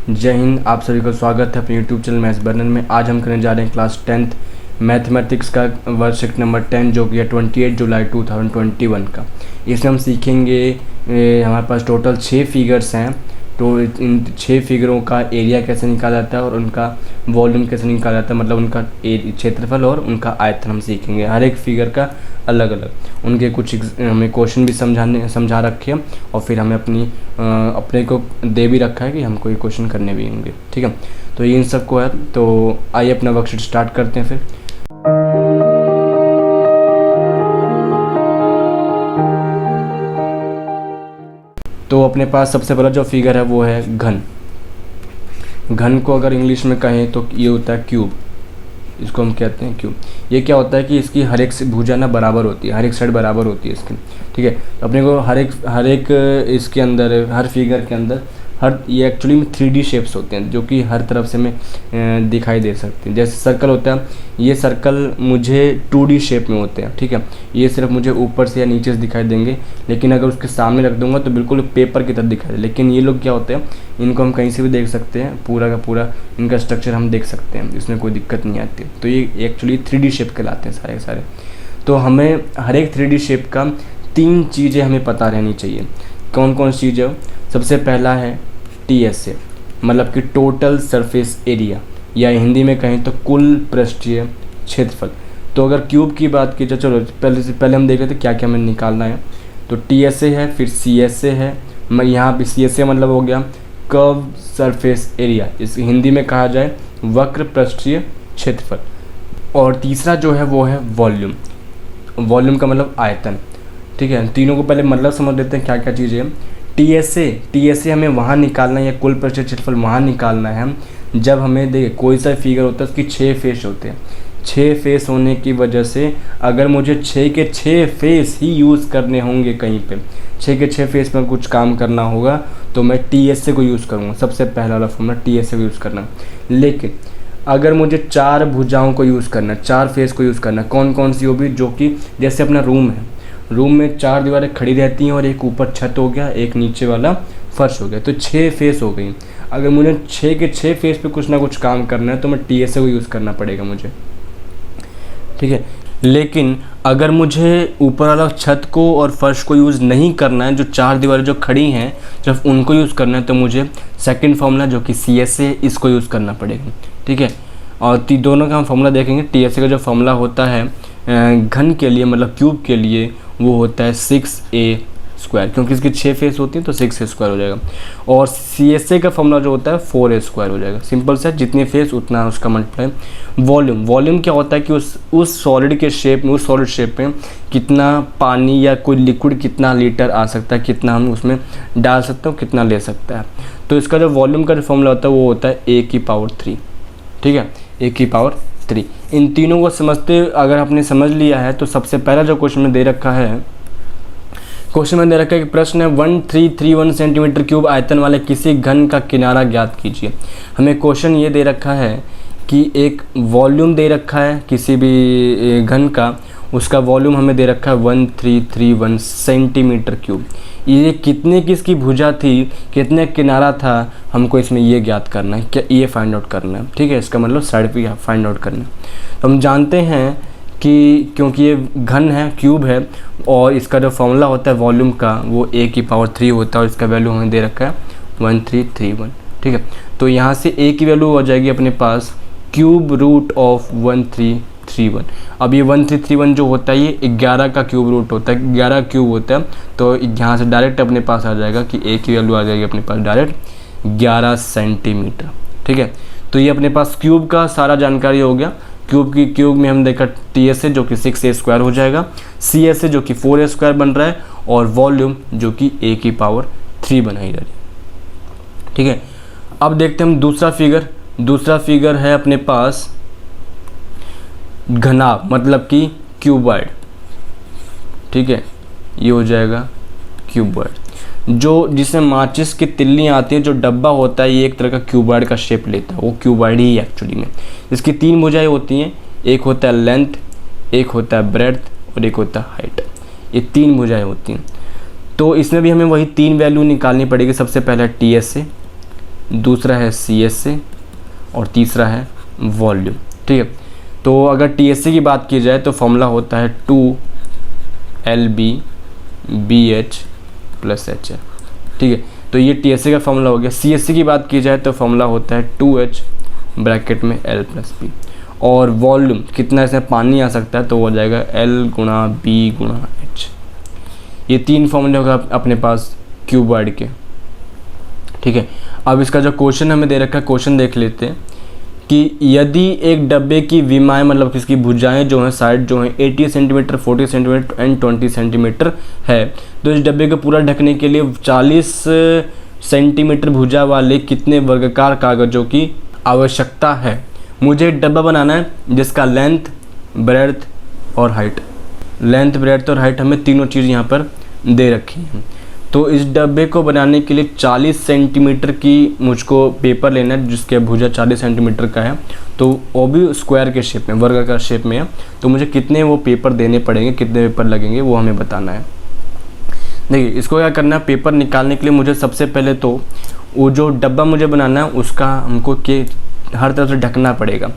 जय हिंद। आप सभी को स्वागत है अपने यूट्यूब चैनल मैथ्स बर्नर में। आज हम करने जा रहे हैं क्लास 10th मैथमेटिक्स का वर्कशीट नंबर 10 जो कि है 28 जुलाई 2021 का। इसमें हम सीखेंगे हमारे पास टोटल 6 फिगर्स हैं। तो इन 6 फिगरों का एरिया कैसे निकाला जाता है और उनका वॉल्यूम कैसे निकाला जाता है, मतलब उनका क्षेत्रफल और उनका आयतन हम सीखेंगे। हर एक फिगर का अलग अलग उनके कुछ हमें क्वेश्चन भी समझा रखे हैं और फिर हमें अपने को दे भी रखा है कि हमको ये क्वेश्चन करने भी होंगे। ठीक है, तो ये इन सब को है। तो आइए अपना वर्कशीट स्टार्ट करते हैं फिर। तो अपने पास सबसे पहला जो फिगर है वो है घन। घन को अगर इंग्लिश में कहें तो ये होता है क्यूब। इसको हम कहते हैं क्यूब। ये क्या होता है कि इसकी हर एक भुजा ना बराबर होती है, हर एक साइड बराबर होती है इसकी। ठीक है, तो अपने को हर एक इसके अंदर, हर फिगर के अंदर ये एक्चुअली में 3D शेप्स होते हैं जो कि हर तरफ से हमें दिखाई दे सकते हैं। जैसे सर्कल होता है, ये सर्कल मुझे 2D शेप में होते हैं। ठीक है, ये सिर्फ मुझे ऊपर से या नीचे से दिखाई देंगे, लेकिन अगर उसके सामने रख दूंगा तो बिल्कुल पेपर की तरह दिखाई दे। लेकिन ये लोग क्या होते हैं, इनको हम कहीं से भी देख सकते हैं, पूरा का पूरा इनका स्ट्रक्चर हम देख सकते हैं, इसमें कोई दिक्कत नहीं आती। तो ये एक्चुअली 3D शेप कहलाते हैं सारे के सारे। तो हमें हर एक 3D शेप का 3 चीज़ें हमें पता रहनी चाहिए। कौन कौन सी चीज़ें? सबसे पहला है TSA, मतलब कि टोटल सरफेस एरिया, या हिंदी में कहें तो कुल पृष्ठीय क्षेत्रफल। तो अगर क्यूब की बात की जाए, चलो पहले हम देख लेते क्या क्या हमें निकालना है। तो TSA है, फिर CSA है। मैं यहाँ पे CSA मतलब हो गया कर्व सरफेस एरिया, इस हिंदी में कहा जाए वक्र पृष्ठीय क्षेत्रफल। और तीसरा जो है वो है वॉल्यूम। वॉल्यूम का मतलब आयतन। ठीक है, तीनों को पहले मतलब समझ लेते हैं क्या क्या चीज़ें हैं। TSA हमें वहाँ निकालना है, या कुल पृष्ठीय क्षेत्रफल वहाँ निकालना है जब हमें देखिए कोई सा फिगर होता है उसकी 6 फेस होते हैं। 6 फेस होने की वजह से अगर मुझे 6 के 6 फेस ही यूज़ करने होंगे, कहीं पे 6 के 6 फेस में कुछ काम करना होगा तो मैं TSA को यूज़ करूँगा। सबसे पहला वाला फॉर्मूला TSA को यूज़ करना। लेकिन अगर मुझे 4 भुजाओं को यूज़ करना, 4 फेस को यूज़ करना, कौन कौन सी वो भी, जो कि जैसे अपना रूम है, रूम में 4 दीवारें खड़ी रहती हैं और एक ऊपर छत हो गया, एक नीचे वाला फर्श हो गया, तो 6 फेस हो गई। अगर मुझे 6 के 6 फेस पे कुछ ना कुछ काम करना है तो मैं TSA को यूज़ करना पड़ेगा मुझे। ठीक है, लेकिन अगर मुझे ऊपर वाला छत को और फर्श को यूज़ नहीं करना है, जो 4 दीवारें जो खड़ी हैं सिर्फ उनको यूज़ करना है, तो मुझे सेकंड फार्मूला जो कि CSA, इसको यूज़ करना पड़ेगा। ठीक है, और दोनों का हम फार्मूला देखेंगे। TSA का जो फार्मूला होता है घन के लिए, मतलब क्यूब के लिए, वो होता है 6a स्क्वायर, क्योंकि इसकी 6 फेस होती हैं तो 6a स्क्वायर हो जाएगा। और CSA का फॉर्मूला जो होता है 4a स्क्वायर हो जाएगा। सिंपल सा, जितनी फेस उतना उसका मल्टीप्लाई। वॉल्यूम क्या होता है कि उस सॉलिड के शेप में, उस सॉलिड शेप में कितना पानी या कोई लिक्विड कितना लीटर आ सकता है, कितना हम उसमें डाल सकते हो, कितना ले सकता है। तो इसका जो वॉल्यूम का जो फॉर्मूला होता है वो होता है a⁻3। ठीक है, a⁻3। इन तीनों को समझते अगर आपने समझ लिया है तो सबसे पहला जो क्वेश्चन में दे रखा है, कि प्रश्न है 1331 सेंटीमीटर क्यूब आयतन वाले किसी घन का किनारा ज्ञात कीजिए। हमें क्वेश्चन ये दे रखा है कि एक वॉल्यूम दे रखा है किसी भी घन का, उसका वॉल्यूम हमें दे रखा है 1331 सेंटीमीटर क्यूब। ये कितने की इसकी भुजा थी, कितने किनारा था, हमको इसमें ये ज्ञात करना है, क्या ये फाइंड आउट करना है। ठीक है, इसका मतलब साइड पे फाइंड आउट करना है। तो हम जानते हैं कि क्योंकि ये घन है, क्यूब है, और इसका जो फॉर्मूला होता है वॉल्यूम का वो a⁻3 होता है, और इसका वैल्यू हमें दे रखा है 1331। ठीक है, तो यहाँ से a की वैल्यू हो जाएगी अपने पास क्यूब रूट ऑफ 1331। अब ये 1331 जो होता है ये 11 का क्यूब रूट होता है, 11 क्यूब होता है। तो यहाँ से डायरेक्ट अपने पास आ जाएगा कि a की वैल्यू आ जाएगी अपने पास डायरेक्ट 11 सेंटीमीटर। ठीक है, तो ये अपने पास क्यूब का सारा जानकारी हो गया। क्यूब में हम देखा TSA जो कि 6a स्क्वायर हो जाएगा, CSA जो कि 4a स्क्वायर बन रहा है, और वॉल्यूम जो कि a⁻3 बनाई जा रही है। ठीक है, अब देखते हैं हम दूसरा फिगर है अपने पास घनाभ, मतलब कि क्यूबॉइड। ठीक है, ये हो जाएगा क्यूबॉइड, जो जिसमें माचिस की तिल्लियाँ आती हैं, जो डब्बा होता है ये एक तरह का क्यूबॉइड का शेप लेता है, वो क्यूबॉइड ही एक्चुअली में। इसकी 3 भुजाएं होती हैं, एक होता है लेंथ, एक होता है ब्रेड्थ और एक होता है हाइट। ये 3 भुजाएं होती हैं। तो इसमें भी हमें वही 3 वैल्यू निकालनी पड़ेगी। सबसे पहला TSA, दूसरा है CSA और तीसरा है वॉल्यूम। ठीक है, तो अगर TSA की बात की जाए तो फॉर्मूला होता है 2LbBH + HF। ठीक है, तो ये TSA का फॉर्मूला हो गया। CSA की बात की जाए तो फॉर्मूला होता है 2H ब्रैकेट में L + B, और वॉल्यूम कितना इसमें पानी आ सकता है तो हो जाएगा L × B × H। ये 3 फॉर्मूले होगा अपने पास क्यूबॉइड के। ठीक है, अब इसका जो क्वेश्चन हमें दे रखा है, क्वेश्चन देख लेते हैं कि यदि एक डब्बे की विमाएँ मतलब किसकी भुजाएं जो हैं, साइड जो हैं 80 सेंटीमीटर, 40 सेंटीमीटर एंड 20 सेंटीमीटर है, तो इस डब्बे को पूरा ढकने के लिए 40 सेंटीमीटर भुजा वाले कितने वर्गाकार कागज़ों की आवश्यकता है। मुझे एक डब्बा बनाना है जिसका लेंथ, ब्रेड्थ और हाइट, लेंथ, ब्रेड्थ और हाइट हमें तीनों चीज़ यहाँ पर दे रखी हैं। तो इस डब्बे को बनाने के लिए 40 सेंटीमीटर की मुझको पेपर लेना है जिसके भुजा 40 सेंटीमीटर का है, तो वो भी स्क्वायर के शेप में, वर्गाकार शेप में है। तो मुझे कितने वो पेपर देने पड़ेंगे, कितने पेपर लगेंगे वो हमें बताना है। देखिए, इसको क्या करना है, पेपर निकालने के लिए मुझे सबसे पहले तो वो जो डब्बा मुझे बनाना है उसका हमको हर तरफ से ढकना पड़ेगा।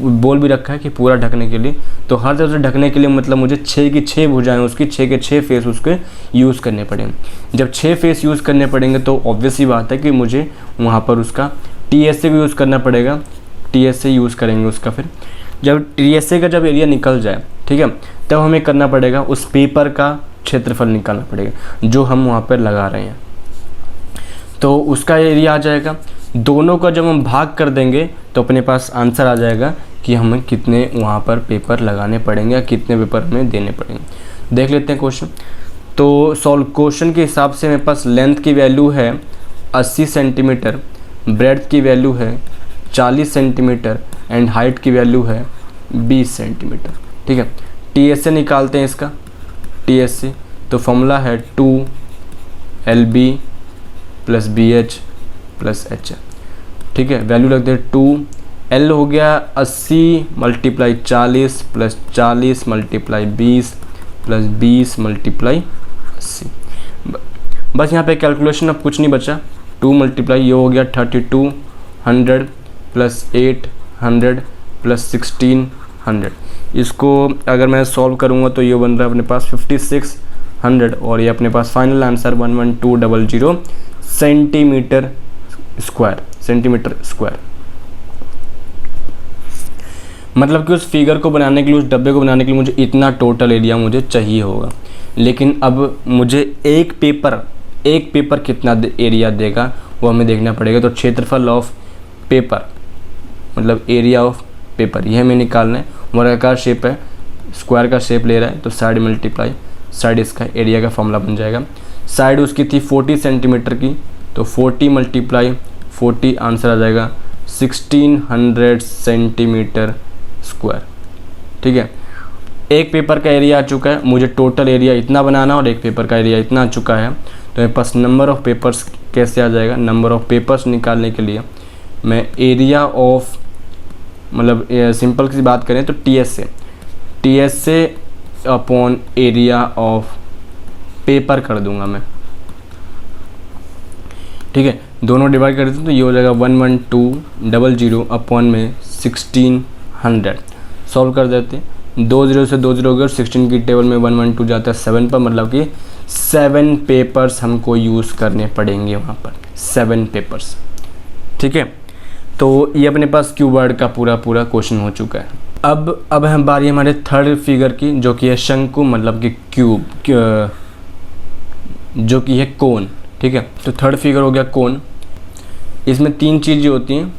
बोल भी रखा है कि पूरा ढकने के लिए, तो हर तरफ से ढकने के लिए मतलब मुझे 6 की 6 भुजाएं, उसकी 6 के 6 फेस उसके यूज़ करने पड़ेंगे। जब 6 फेस यूज़ करने पड़ेंगे तो ऑब्वियस ही बात है कि मुझे वहाँ पर उसका TSA भी यूज़ करना पड़ेगा। TSA यूज़ करेंगे उसका, फिर जब TSA का जब एरिया निकल जाए, ठीक है, तब हमें करना पड़ेगा उस पेपर का क्षेत्रफल निकालना पड़ेगा जो हम वहाँ पर लगा रहे हैं। तो उसका एरिया आ जाएगा, दोनों का जब हम भाग कर देंगे तो अपने पास आंसर आ जाएगा कि हमें कितने वहाँ पर पेपर लगाने पड़ेंगे या कितने पेपर हमें देने पड़ेंगे। देख लेते हैं क्वेश्चन। तो सॉल्व क्वेश्चन के हिसाब से मेरे पास लेंथ की वैल्यू है 80 सेंटीमीटर, ब्रेड्थ की वैल्यू है 40 सेंटीमीटर एंड हाइट की वैल्यू है 20 सेंटीमीटर। ठीक है, TSA निकालते हैं इसका। TSA तो फॉर्मूला है 2Lb + BH + HF। ठीक है, वैल्यू रख दे 2L हो गया 80 × 40 + 40 × 20 + 20 × 80। बस यहाँ पे कैलकुलेशन, अब कुछ नहीं बचा। 2 × ये हो गया 3200 + 800 + 1600। इसको अगर मैं सॉल्व करूँगा तो ये बन रहा है अपने पास 5600 और ये अपने पास फाइनल आंसर 11200 सेंटीमीटर स्क्वायर। मतलब कि उस फिगर को बनाने के लिए, उस डब्बे को बनाने के लिए मुझे इतना टोटल एरिया मुझे चाहिए होगा। लेकिन अब मुझे एक पेपर कितना एरिया देगा वो हमें देखना पड़ेगा। तो क्षेत्रफल ऑफ पेपर मतलब एरिया ऑफ पेपर, यह हमें निकालना है। वर्गाकार शेप है, स्क्वायर का शेप ले रहा है, तो साइड मल्टीप्लाई साइड, इसका एरिया का फॉर्मूला बन जाएगा। साइड उसकी थी 40 सेंटीमीटर की, तो 40 × 40 आंसर आ जाएगा 1600 सेंटीमीटर स्क्वायर। ठीक है, एक पेपर का एरिया आ चुका है, मुझे टोटल एरिया इतना बनाना और एक पेपर का एरिया इतना आ चुका है। तो मेरे पास नंबर ऑफ़ पेपर्स कैसे आ जाएगा, नंबर ऑफ़ पेपर्स निकालने के लिए मैं एरिया ऑफ मतलब सिंपल सी बात करें तो TSA upon area of paper कर दूंगा मैं। ठीक है, दोनों डिवाइड कर देते हैं तो ये हो जाएगा 11200 अपॉन में 1600। सॉल्व कर देते हैं, 2 0 से 2 0 हो गए और 16 की टेबल में 112 जाता है 7 पर, मतलब कि 7 पेपर्स हमको यूज़ करने पड़ेंगे वहाँ पर, 7 पेपर्स। ठीक है, तो ये अपने पास क्यूबॉइड का पूरा क्वेश्चन हो चुका है। अब हम बारी हमारे थर्ड फिगर की, जो कि है शंकु मतलब कि क्यूब, जो कि है कोन। ठीक है, तो थर्ड फिगर हो गया कोन। इसमें 3 चीज़ें होती हैं,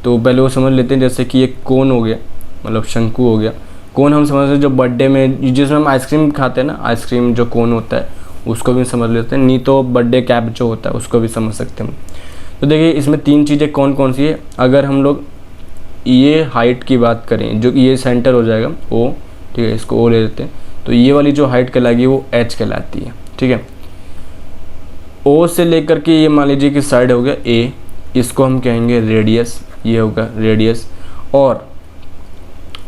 तो पहले वो समझ लेते हैं। जैसे कि एक कोन हो गया मतलब शंकु हो गया। कोन हम समझते हैं जो बर्थडे में जिसमें हम आइसक्रीम खाते हैं ना, आइसक्रीम जो कोन होता है उसको भी समझ लेते हैं, नहीं तो बर्थडे कैप जो होता है उसको भी समझ सकते हैं। तो देखिए, इसमें 3 चीज़ें कौन कौन सी है। अगर हम लोग ये हाइट की बात करें, जो ये सेंटर हो जाएगा O, ठीक है, इसको O ले लेते हैं, तो ये वाली जो हाइट कहलाएगी वो H कहलाती है। ठीक है, O से लेकर के ये मान लीजिए कि साइड हो गया A, इसको हम कहेंगे रेडियस, ये होगा रेडियस।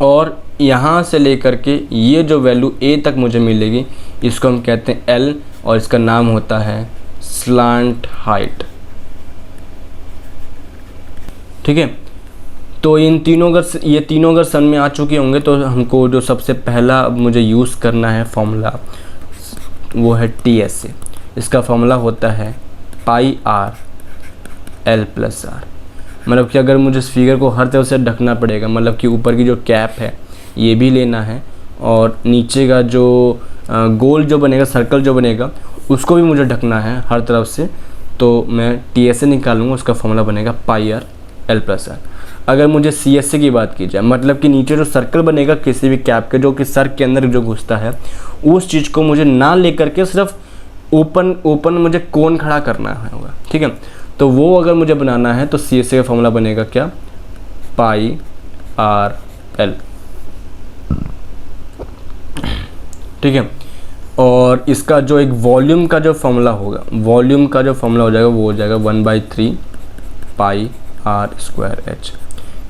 और यहाँ से लेकर के ये जो वैल्यू A तक मुझे मिलेगी इसको हम कहते हैं L, और इसका नाम होता है स्लांट हाइट। ठीक है। तो इन तीनों अगर ये तीनों अगर सन में आ चुके होंगे तो हमको जो सबसे पहला मुझे यूज़ करना है फॉर्मूला वो है TSA। इसका फॉर्मूला होता है पाई आर एल प्लस आर। मतलब कि अगर मुझे इस फिगर को हर तरफ से ढकना पड़ेगा, मतलब कि ऊपर की जो कैप है ये भी लेना है और नीचे का जो गोल जो बनेगा, सर्कल जो बनेगा उसको भी मुझे ढकना है हर तरफ से। तो मैं TSA निकालूंगा, उसका फॉर्मूला बनेगा पाई आर एल प्लस आर। अगर मुझे CSA की बात की जाए, मतलब कि नीचे जो सर्कल बनेगा किसी भी कैप के जो कि सर के अंदर जो घुसता है, उस चीज़ को मुझे ना लेकर के सिर्फ ओपन मुझे कोन खड़ा करना है होगा, ठीक है। तो वो अगर मुझे बनाना है तो CSA का फॉर्मूला बनेगा क्या, पाई आर एल, ठीक है। और इसका जो एक वॉल्यूम का जो फॉर्मूला होगा, वॉल्यूम का जो फॉर्मूला हो जाएगा वो हो जाएगा 1/3 पाई आर स्क्वायर एच,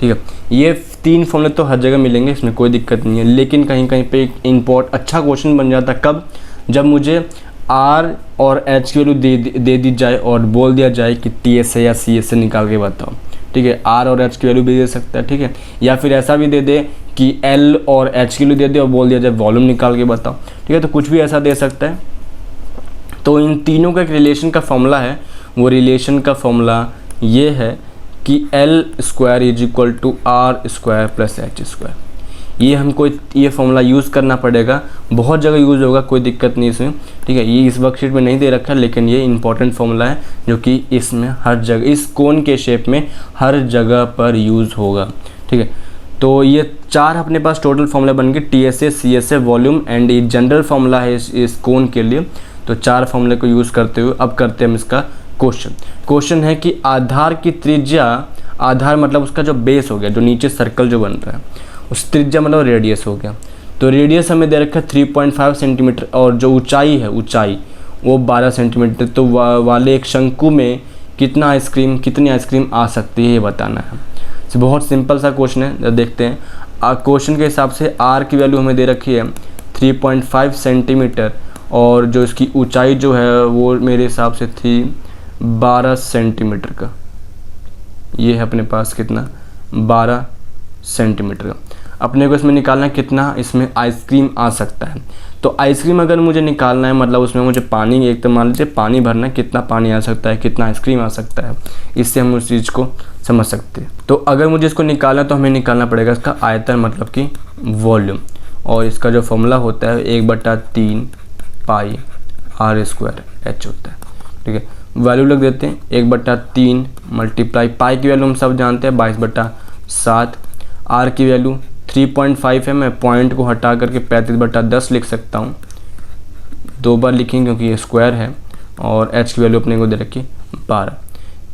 ठीक है। ये तीन फॉर्मूले तो हर जगह मिलेंगे, इसमें कोई दिक्कत नहीं है, लेकिन कहीं कहीं पे एक अच्छा क्वेश्चन बन जाता है कब, जब मुझे आर और एच की वैल्यू दे दी जाए और बोल दिया जाए कि TSA या CSA निकाल के बताओ, ठीक है। आर और एच की वैल्यू भी दे सकता है, ठीक है, या फिर ऐसा भी दे दे कि एल और एच की वैल्यू दे दे और बोल दिया जाए वॉल्यूम निकाल के बताओ, ठीक है। तो कुछ भी ऐसा दे सकता है। तो इन तीनों का एक रिलेशन का फॉर्मूला है, वो रिलेशन का फॉर्मूला ये है कि L square is equal to R square plus H square. ये हमको ये फॉर्मूला यूज़ करना पड़ेगा, बहुत जगह यूज़ होगा, कोई दिक्कत नहीं इसमें, ठीक है। ये इस वर्कशीट में नहीं दे रखा है, लेकिन ये इंपॉर्टेंट फॉर्मूला है जो कि इसमें हर जगह, इस कोन के शेप में हर जगह पर यूज़ होगा, ठीक है। तो ये चार अपने पास टोटल फॉर्मूला बन गए, TSA, CSA, वॉल्यूम एंड ये जनरल फॉर्मूला है इस कोन के लिए। तो चार फॉर्मूले को यूज़ करते हुए अब करते हैं हम इसका क्वेश्चन है कि आधार की त्रिज्या, आधार मतलब उसका जो बेस हो गया, जो नीचे सर्कल जो बन रहा है, उस त्रिज्या मतलब रेडियस हो गया। तो रेडियस हमें दे रखा है 3.5 सेंटीमीटर और जो ऊंचाई है, ऊंचाई वो 12 सेंटीमीटर। तो वाले एक शंकु में कितनी आइसक्रीम आ सकती है ये बताना है। तो बहुत सिंपल सा क्वेश्चन है, देखते हैं। क्वेश्चन के हिसाब से आर की वैल्यू हमें दे रखी है 3.5 सेंटीमीटर और जो इसकी ऊंचाई जो है वो मेरे हिसाब से थी 12 सेंटीमीटर का। ये है अपने पास कितना, 12 सेंटीमीटर का। अपने को इसमें निकालना है कितना इसमें आइसक्रीम आ सकता है। तो आइसक्रीम अगर मुझे निकालना है, मतलब उसमें मुझे पानी, एक तो मान लीजिए पानी भरना है, कितना पानी आ सकता है, कितना आइसक्रीम आ सकता है, इससे हम उस चीज़ को समझ सकते हैं। तो अगर मुझे इसको निकालना तो हमें निकालना पड़ेगा इसका आयतन, मतलब कि वॉल्यूम, और इसका जो फॉर्मूला होता है 1/3 पाई आर स्क्वायर एच होता है, ठीक है। वैल्यू लग देते हैं 1/3 मल्टीप्लाई, पाई की वैल्यू हम सब जानते हैं 22/7, आर की वैल्यू 3.5 है, मैं पॉइंट को हटा करके 35/10 लिख सकता हूँ, 2 बार लिखेंगे क्योंकि ये स्क्वायर है, और एच की वैल्यू अपने को दे रखी 12।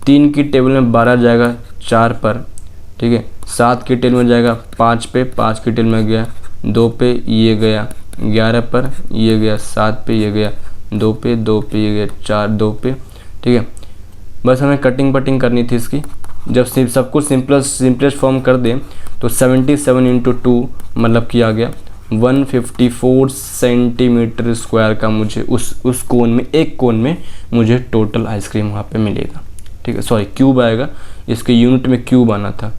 3 की टेबल में 12 जाएगा 4 पर, ठीक है। 7 की टेबल में जाएगा 5 पे, 5 की टेबल में गया 2 पे, ये गया 11 पर, ये गया 7 पे, ये गया 2 पे, 2 पे ये गया 4, 2 पे, ठीक है। बस हमें कटिंग करनी थी इसकी। जब सब कुछ सिंपलेस्ट फॉर्म कर दें तो 77 × 2 मतलब किया गया 154 सेंटीमीटर स्क्वायर का मुझे उस कोन में, एक कोन में मुझे टोटल आइसक्रीम वहाँ पे मिलेगा, ठीक है। सॉरी, क्यूब आएगा, इसके यूनिट में क्यूब आना था।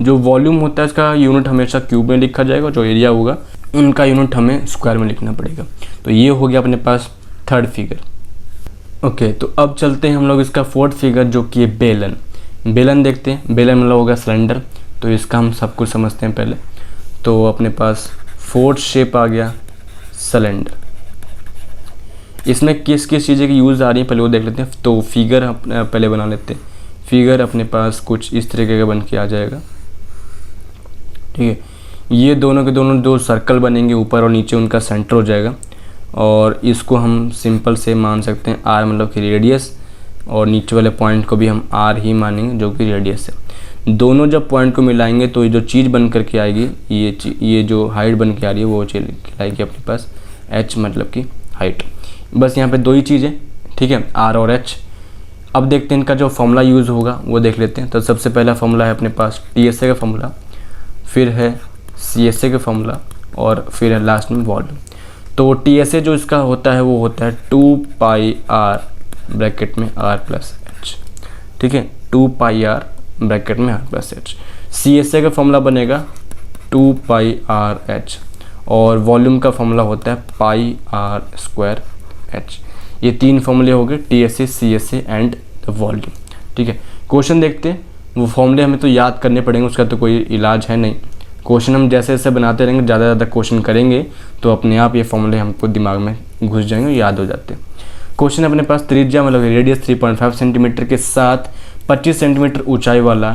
जो वॉल्यूम होता है इसका यूनिट हमेशा क्यूब में लिखा जाएगा, जो एरिया होगा उनका यूनिट हमें स्क्वायर में लिखना पड़ेगा। तो ये हो गया अपने पास थर्ड फिगर। ओके, तो अब चलते हैं हम लोग इसका फोर्थ फिगर, जो कि बेलन। बेलन देखते हैं। बेलन मतलब होगा सिलेंडर, तो इसका हम सब कुछ समझते हैं पहले। तो अपने पास फोर्थ शेप आ गया सिलेंडर। इसमें किस किस चीज़ें की यूज़ आ रही है पहले वो देख लेते हैं। तो फिगर पहले बना लेते हैं। फिगर अपने पास कुछ इस तरीके का बन के आ जाएगा, ठीक है। ये दोनों के दोनों दो सर्कल बनेंगे, ऊपर और नीचे उनका सेंटर हो जाएगा, और इसको हम सिंपल से मान सकते हैं आर मतलब कि रेडियस, और नीचे वाले पॉइंट को भी हम आर ही मानेंगे जो कि रेडियस है। दोनों जब पॉइंट को मिलाएंगे तो ये जो चीज़ बन कर के आएगी, ये जो हाइट बन के आ रही है वो आएगी अपने पास एच मतलब कि हाइट। बस यहाँ पे दो ही चीज़ें, ठीक है, आर और एच। अब देखते हैं इनका जो फॉर्मूला यूज़ होगा वो देख लेते हैं। तो सबसे पहला फॉर्मूला है अपने पास TSA का फॉर्मूला, फिर है CSA का फॉर्मूला, और फिर है लास्ट में वॉल्यूम। तो TSA जो इसका होता है वो होता है 2 पाई आर ब्रैकेट में R + H, ठीक है। 2 पाई आर ब्रैकेट में R plus H. C S A का फॉर्मूला बनेगा 2 पाई आर एच और वॉल्यूम का फॉर्मूला होता है पाई आर स्क्वायर एच। ये 3 फॉर्मूले हो गए, T S A, C S A and volume. ठीक है, क्वेश्चन देखते हैं। वो फॉर्मूले हमें तो याद करने पड़ेंगे, उसका तो कोई इलाज है नहीं। क्वेश्चन हम जैसे जैसे बनाते रहेंगे, ज़्यादा ज़्यादा क्वेश्चन करेंगे तो अपने आप ये फॉर्मूले हमको दिमाग में घुस जाएंगे, याद हो जाते हैं। क्वेश्चन अपने पास त्रिज्या मतलब रेडियस 3.5 सेंटीमीटर के साथ 25 सेंटीमीटर ऊंचाई वाला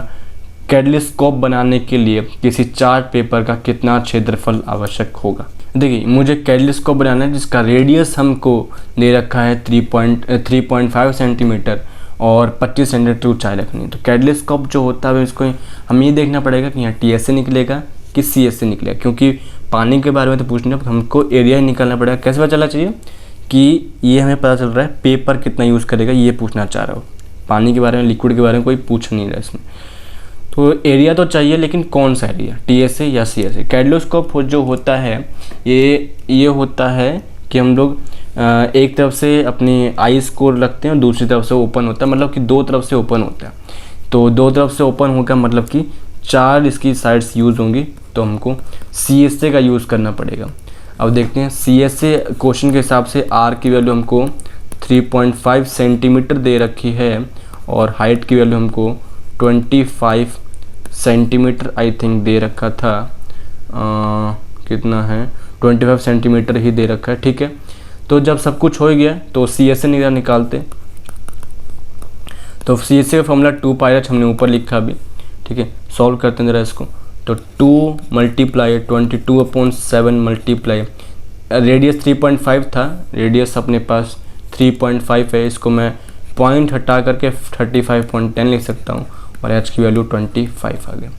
कैडलिस्कोप बनाने के लिए किसी चार्ट पेपर का कितना क्षेत्रफल आवश्यक होगा। देखिए, मुझे कैडलिस्कोप बनाना है जिसका रेडियस हमको दे रखा है 3.5 सेंटीमीटर और 25 सेंटीमीटर ऊंचाई रखनी है। तो कैडलिस्कोप जो होता है इसको हम ये देखना पड़ेगा कि यहाँ टी एस से निकलेगा कि सी एस से निकलेगा, क्योंकि पानी के बारे में तो पूछना, हमको एरिया ही निकालना पड़ेगा। कैसे पता चलना चाहिए कि ये हमें पता चल रहा है पेपर कितना यूज़ करेगा, ये पूछना चाह रहा हो। पानी के बारे में, लिक्विड के बारे में कोई पूछ नहीं रहा इसमें। तो एरिया तो चाहिए, लेकिन कौन सा एरिया, टी एस ए या सी एस ए। कैडलिस्कोप जो होता है ये होता है कि हम लोग एक तरफ से अपनी आइस को रखते हैं और दूसरी तरफ से ओपन होता है, मतलब कि 2 तरफ से ओपन होता है। तो 2 तरफ से ओपन होगा मतलब कि 4 इसकी साइड्स यूज़ होंगी, तो हमको सी एस ए का यूज़ करना पड़ेगा। अब देखते हैं, सी एस ए क्वेश्चन के हिसाब से आर की वैल्यू हमको 3.5 सेंटीमीटर दे रखी है और हाइट की वैल्यू हमको 25 सेंटीमीटर आई थिंक दे रखा था। कितना है, 25 सेंटीमीटर ही दे रखा है। ठीक है, तो जब सब कुछ हो गया तो सी एस ए निकालते। तो सी एस ए का फॉर्मूला 2 पाई एच हमने ऊपर लिखा अभी। ठीक है, सॉल्व करते हैं ज़रा इसको। तो 2 मल्टीप्लाई 22/7 मल्टीप्लाई, रेडियस 3.5 था, रेडियस अपने पास 3.5 है, इसको मैं पॉइंट हटा करके 35.10 लिख सकता हूँ और एच की वैल्यू 25 आ गया।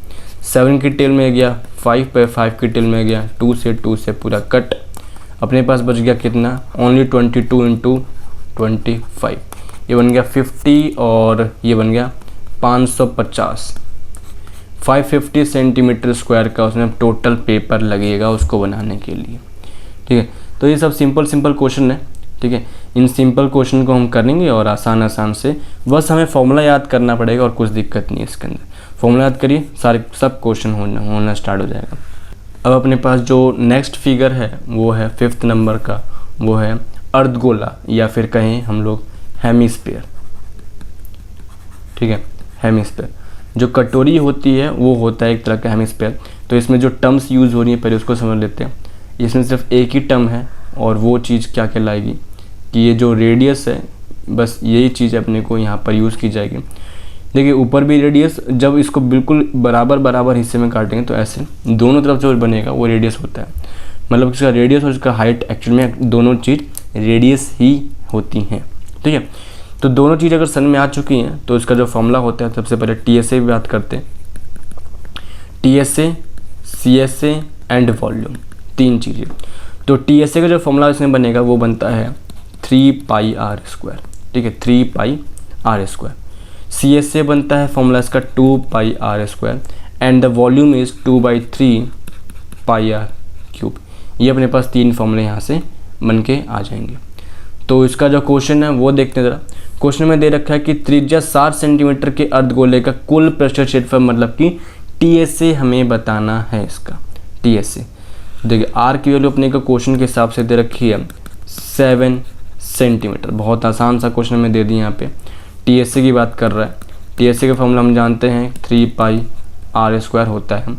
7 की टेल में गया 5 पे, 5 की टेल में गया 2 से पूरा कट। अपने पास बच गया कितना, ओनली 22 इंटू 25, ये बन गया 50 और ये बन गया 550। 550 सेंटीमीटर स्क्वायर का उसमें टोटल पेपर लगेगा उसको बनाने के लिए। ठीक है, तो ये सब सिंपल क्वेश्चन है। ठीक है, इन सिंपल क्वेश्चन को हम करेंगे और आसान से, बस हमें फॉर्मूला याद करना पड़ेगा और कुछ दिक्कत नहीं है इसके अंदर। फॉर्मूला याद करिए, सब क्वेश्चन होना स्टार्ट हो जाएगा। अब अपने पास जो नेक्स्ट फिगर है वो है 5th नंबर का, वो है अर्धगोला या फिर कहें हम लोग हेमिस्फीयर। ठीक है, हेमिस्फीयर जो कटोरी होती है वो होता है एक तरह का हेमिस्फीयर। तो इसमें जो टर्म्स यूज़ हो रही है पहले उसको समझ लेते हैं। इसमें सिर्फ एक ही टर्म है और वो चीज़ क्या कहलाएगी कि ये जो रेडियस है, बस यही चीज़ अपने को यहाँ पर यूज़ की जाएगी। देखिए, ऊपर भी रेडियस, जब इसको बिल्कुल बराबर हिस्से में काटेंगे तो ऐसे दोनों तरफ जो बनेगा वो रेडियस होता है। मतलब इसका रेडियस और इसका हाइट एक्चुअल में दोनों चीज़ रेडियस ही होती हैं। ठीक है, तो दोनों चीज़ अगर समझ में आ चुकी हैं तो इसका जो फॉर्मूला होता है, सबसे पहले टी एस ए की बात करते हैं। T S A, C S A and volume, 3 चीज़ें। तो टी एस ए का जो फॉर्मूला इसमें बनेगा वो बनता है 3 पाई आर स्क्वायर। ठीक है, 3 pi r square. C S A बनता है फॉर्मूला इसका 2 pi r square and the volume is 2/3 pi r cube. ये अपने पास 3 फॉर्मूले यहाँ से बन के आ जाएंगे। तो इसका जो क्वेश्चन है वो देखते हैं ज़रा। क्वेश्चन में दे रखा है कि त्रिज्या 60 सेंटीमीटर के अर्धगोले का कुल पृष्ठ क्षेत्रफल, मतलब कि टी एस ए हमें बताना है इसका। टी एस ए देखिए, आर की वैल्यू अपने को क्वेश्चन के हिसाब से दे रखी है 7 सेंटीमीटर। बहुत आसान सा क्वेश्चन में दे दी यहाँ पे। टी एस ए की बात कर रहा है। टी एस ए का फॉर्मूला हम जानते हैं 3 पाई आर स्क्वायर होता है,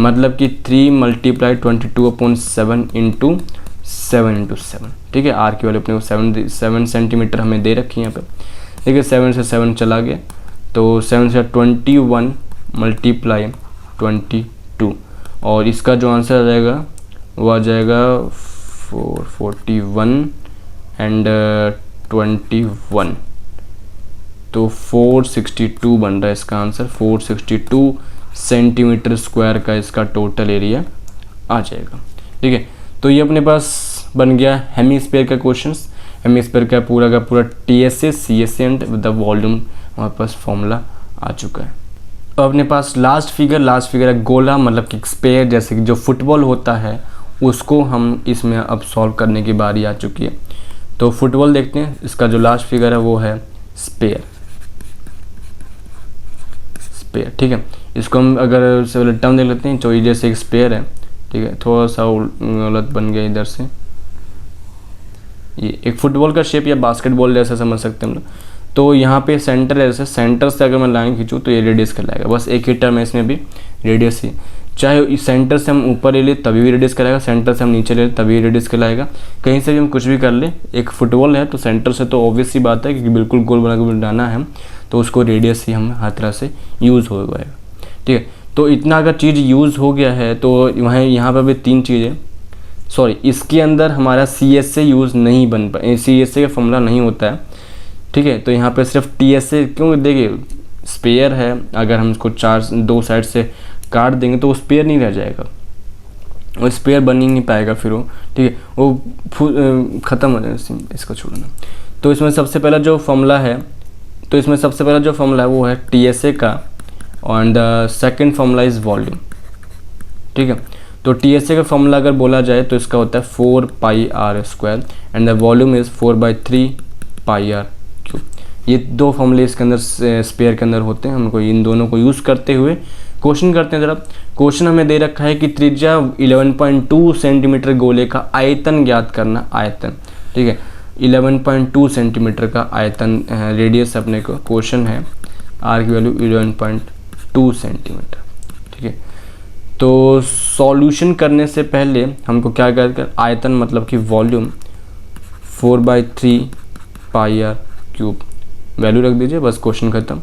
मतलब कि 3 मल्टीप्लाई 22/7 इंटू 7 ठीक है, आर की वैल्यू अपने को 7 सेंटीमीटर हमें दे रखी है यहाँ पे। देखिए, 7 से 7 चला गया तो 7 से 21 मल्टीप्लाई 22 और इसका जो आंसर आ जाएगा वो आ जाएगा 41 एंड 21, तो 462 बन रहा है इसका आंसर। 462 सेंटीमीटर स्क्वायर का इसका टोटल एरिया आ जाएगा। ठीक है, तो ये अपने पास बन गया हेमिस्फीयर का क्वेश्चंस। हेमिस्फीयर का पूरा T S A, C S A and with the volume हमारे पास फॉर्मूला आ चुका है। अब अपने पास लास्ट फिगर है गोला, मतलब कि स्पेयर, जैसे कि जो फुटबॉल होता है उसको हम इसमें अब सॉल्व करने की बारी आ चुकी है। तो फुटबॉल देखते हैं। इसका जो लास्ट फिगर है वो है स्पेयर। स्पेयर, ठीक है। इसको हम अगर से पहले टर्म देख लेते हैं, तो ये जैसे एक स्पेयर है, ठीक है, थोड़ा सा गलत बन गया इधर से, ये एक फुटबॉल का शेप या बास्केटबॉल जैसा समझ सकते हैं हम लोग। तो यहाँ पे सेंटर है, जैसे सेंटर से अगर मैं लाइन खींचूँ तो ये रेडियस कहलाएगा, बस एक ही टर्म है इसमें भी, रेडियस ही। चाहे इस सेंटर से हम ऊपर ले ले तभी भी रेडियस कहलाएगा, सेंटर से हम नीचे ले तभी रेडियस कहलाएगा, कहीं से भी हम कुछ भी कर ले। एक फुटबॉल है तो सेंटर से तो ऑब्वियस सी बात है क्योंकि बिल्कुल गोल बना के बनाना है, तो उसको रेडियस ही हम हर तरह से यूज़ हो जाएगा, ठीक है। तो इतना अगर चीज़ यूज़ हो गया है तो वहाँ यहाँ पर भी 3 चीज़ें, सॉरी इसके अंदर हमारा CSA यूज़ नहीं बन पाए, CSA का फॉर्मूला नहीं होता है, ठीक है। तो यहाँ पे सिर्फ TSA, क्यों, देखिए स्पेयर है, अगर हम इसको 2 साइड से काट देंगे तो वो स्पेयर नहीं रह जाएगा, वो स्पेयर बन ही नहीं पाएगा फिर वो, ठीक है, वो ख़त्म हो जाएगा, इसको छोड़ना। तो इसमें सबसे पहला जो फॉर्मूला है, वो है TSA का, और the second formula is volume, ठीक है। तो TSA का फॉर्मूला अगर बोला जाए तो इसका होता है 4πr² and the volume is 4/3 πr³। ये 2 फॉर्मूले इसके अंदर स्पेयर के अंदर होते हैं। हमको इन दोनों को यूज़ करते हुए क्वेश्चन करते हैं ज़रा। क्वेश्चन हमें दे रखा है कि त्रिज्या 11.2 सेंटीमीटर गोले का आयतन ज्ञात करना, आयतन, ठीक है, 11.2 सेंटीमीटर का आयतन रेडियस अपने को क्वेश्चन है, आर की वैल्यू 11.2 सेंटीमीटर, ठीक है। तो सॉल्यूशन करने से पहले हमको क्या कर, आयतन मतलब कि वॉल्यूम 4/3 πr³ वैल्यू रख दीजिए, बस क्वेश्चन खत्म।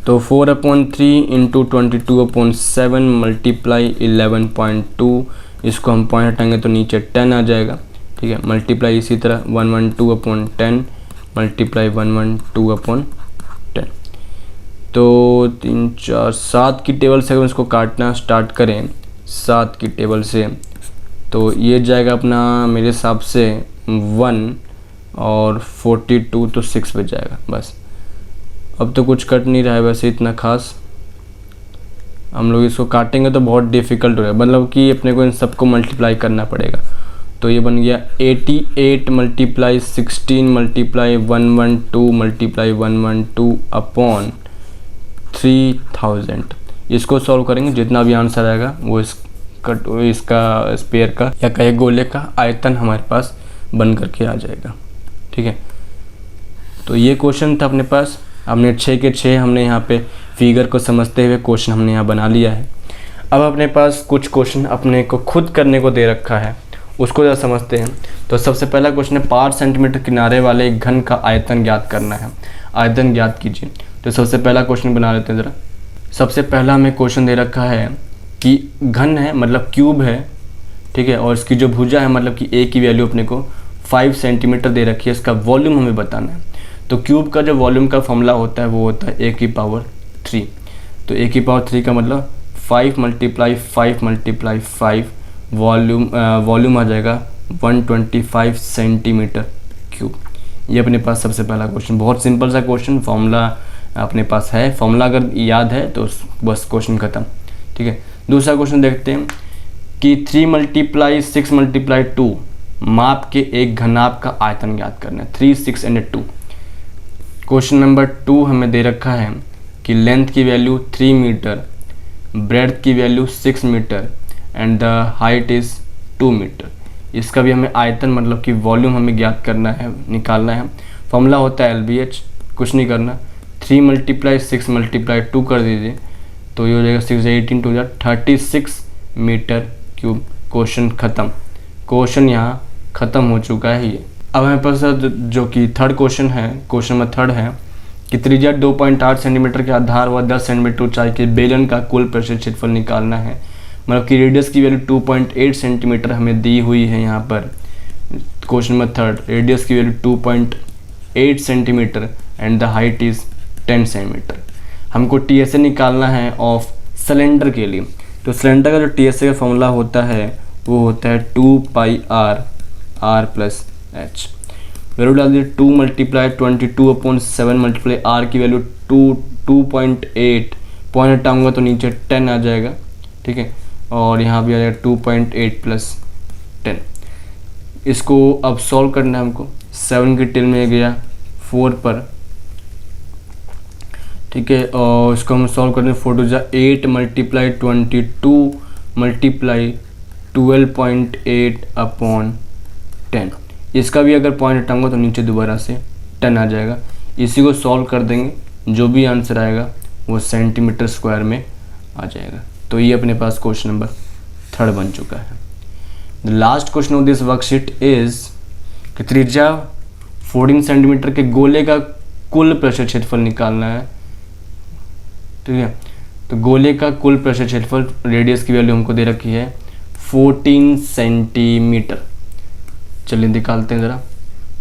तो 4/3 इंटू 22/7 मल्टीप्लाई 11.2, इसको हम पॉइंट हटाएंगे तो नीचे 10 आ जाएगा, ठीक है। मल्टीप्लाई इसी तरह 112/10 मल्टीप्लाई 112/10। तो 3 4 7 की टेबल से अगर इसको काटना स्टार्ट करें, 7 की टेबल से, तो ये जाएगा अपना मेरे हिसाब से 1 और 42 तो 6 बच जाएगा बस। अब तो कुछ कट नहीं रहा है वैसे इतना खास, हम लोग इसको काटेंगे तो बहुत डिफ़िकल्ट हो जाएगा, मतलब कि अपने को इन सबको मल्टीप्लाई करना पड़ेगा। तो ये बन गया 88 मल्टीप्लाई 16 मल्टीप्लाई 112 मल्टीप्लाई 112 3000। इसको सॉल्व करेंगे, जितना भी आंसर आएगा वो इसका स्पेयर का या कहे गोले का आयतन हमारे पास बन करके आ जाएगा, ठीक है। तो ये क्वेश्चन था अपने पास, हमने 6 के 6 हमने यहाँ पे फिगर को समझते हुए क्वेश्चन हमने यहाँ बना लिया है। अब अपने पास कुछ क्वेश्चन अपने को खुद करने को दे रखा है, उसको ज़रा समझते हैं। तो सबसे पहला क्वेश्चन है 5 सेंटीमीटर किनारे वाले एक घन का आयतन ज्ञात करना है, आयतन ज्ञात कीजिए। तो सबसे पहला क्वेश्चन बना लेते हैं ज़रा। सबसे पहला हमें क्वेश्चन दे रखा है कि घन है मतलब क्यूब है, ठीक है, और इसकी जो भुजा है मतलब कि ए की वैल्यू अपने को 5 सेंटीमीटर दे रखी है, इसका वॉल्यूम हमें बताना है। तो क्यूब का जो वॉल्यूम का फॉर्मूला होता है वो होता है a⁻3। तो a⁻3 का मतलब 5 × 5 × 5 वॉल्यूम आ जाएगा 125 सेंटीमीटर क्यूब। ये अपने पास सबसे पहला क्वेश्चन, बहुत सिंपल सा क्वेश्चन, फॉर्मूला अपने पास है, फॉर्मूला अगर याद है तो बस क्वेश्चन खत्म, ठीक है। दूसरा क्वेश्चन देखते हैं कि 3 × 6 × 2 माप के एक घनाभ का आयतन ज्ञात करना है, 3 6 एंड 2। क्वेश्चन नंबर 2 हमें दे रखा है कि लेंथ की वैल्यू 3 मीटर, ब्रेड्थ की value 6 metre and the height is 2 metre. इसका भी हमें आयतन मतलब कि वॉल्यूम हमें ज्ञात करना है, निकालना है। फॉर्मूला होता है LBH, कुछ नहीं करना, 3 × 6 × 2 कर दीजिए तो ये हो जाएगा 6 18 2 36 मीटर क्यूब। क्वेश्चन ख़त्म, क्वेश्चन यहाँ ख़त्म हो चुका है ये। अब हमारे पास जो कि थर्ड क्वेश्चन है, क्वेश्चन नंबर 3 है कि त्रिज्या 2.8 सेंटीमीटर के आधार व 10 सेंटीमीटर ऊंचाई के बेलन का कुल प्रतिशत क्षेत्रफल निकालना है। मतलब कि रेडियस की वैल्यू 2.8 सेंटीमीटर हमें दी हुई है यहाँ पर। क्वेश्चन नंबर 3, रेडियस की value 2.8 centimetre and the height is 10 centimetre. हमको TSA निकालना है ऑफ सिलेंडर के लिए। तो सिलेंडर का जो TSA का फॉर्मूला होता है वो होता है 2πr r + h। वैल्यू डाल दीजिए 2 × 22/7 मल्टीप्लाई r की वैल्यू 2.8, पॉइंट हटाऊंगा तो नीचे 10 आ जाएगा, ठीक है, और यहाँ भी आ जाएगा 2.8 + 10। इसको अब सॉल्व करना है हमको। 7 की टेल में गया 4 पर, ठीक है, और इसको हम सॉल्व करते हैं। 4 टू जा 8 मल्टीप्लाई 22 मल्टीप्लाई 12.8 अपॉन 10। इसका भी अगर पॉइंट हटाऊंगा तो नीचे दोबारा से 10 आ जाएगा। इसी को सॉल्व कर देंगे, जो भी आंसर आएगा वो सेंटीमीटर स्क्वायर में आ जाएगा। तो ये अपने पास क्वेश्चन नंबर 3 बन चुका है। The last question of this worksheet is कि त्रिज्या 14 सेंटीमीटर के गोले का कुल प्रेशर क्षेत्रफल निकालना है। ठीक है, तो गोले का कुल प्रेशर क्षेत्रफल, रेडियस की वैल्यू हमको दे रखी है 14 सेंटीमीटर। चलिए निकालते हैं ज़रा।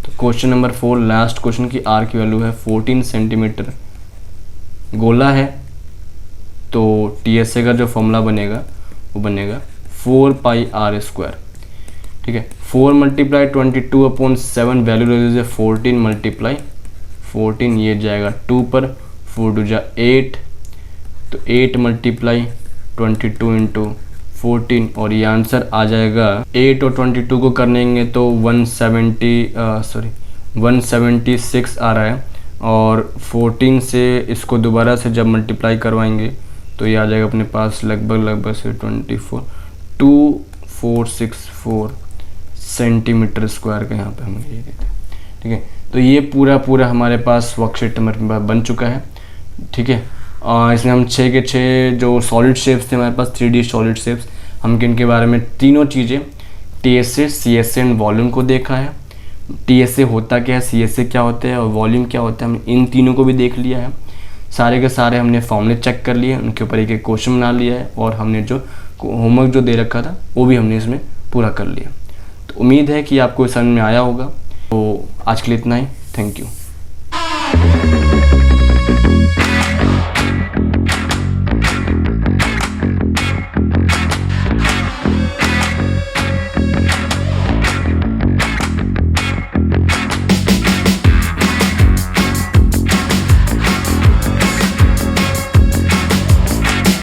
तो क्वेश्चन नंबर 4 लास्ट क्वेश्चन की आर की वैल्यू है 14 सेंटीमीटर। गोला है तो टीएसए का जो फॉर्मूला बनेगा वो बनेगा 4 पाई आर स्क्वायर। ठीक है, 4 मल्टीप्लाई 22 अपॉन 7, वैल्यू है 14 मल्टीप्लाई 14, ये जाएगा 2 पर, 4 टू जा 8, तो 8 मल्टीप्लाई 22 इंटू 14, और ये आंसर आ जाएगा 8 और 22 को करेंगे तो 176 आ रहा है, और 14 से इसको दोबारा से जब मल्टीप्लाई करवाएंगे तो ये आ जाएगा अपने पास लगभग से 2464 सेंटीमीटर स्क्वायर का यहाँ पे हम ये देते हैं। ठीक है, तो ये पूरा हमारे पास वर्कशीट नंबर बन चुका है। ठीक है, इसमें हम 6 के 6 जो सॉलिड शेप्स थे हमारे पास, 3D सॉलिड शेप्स, हम किनके बारे में तीनों चीज़ें टीएसए, सीएसए एंड वॉल्यूम को देखा है। टीएसए होता क्या है, सीएसए क्या होता है और वॉल्यूम क्या होता है, हम इन तीनों को भी देख लिया है। सारे के सारे हमने फॉर्मूले चेक कर लिए, उनके ऊपर एक क्वेश्चन बना लिया है, और हमने जो होमवर्क जो दे रखा था वो भी हमने इसमें पूरा कर लिया। तो उम्मीद है कि आपको समझ में आया होगा। तो आज के लिए इतना ही, थैंक यू।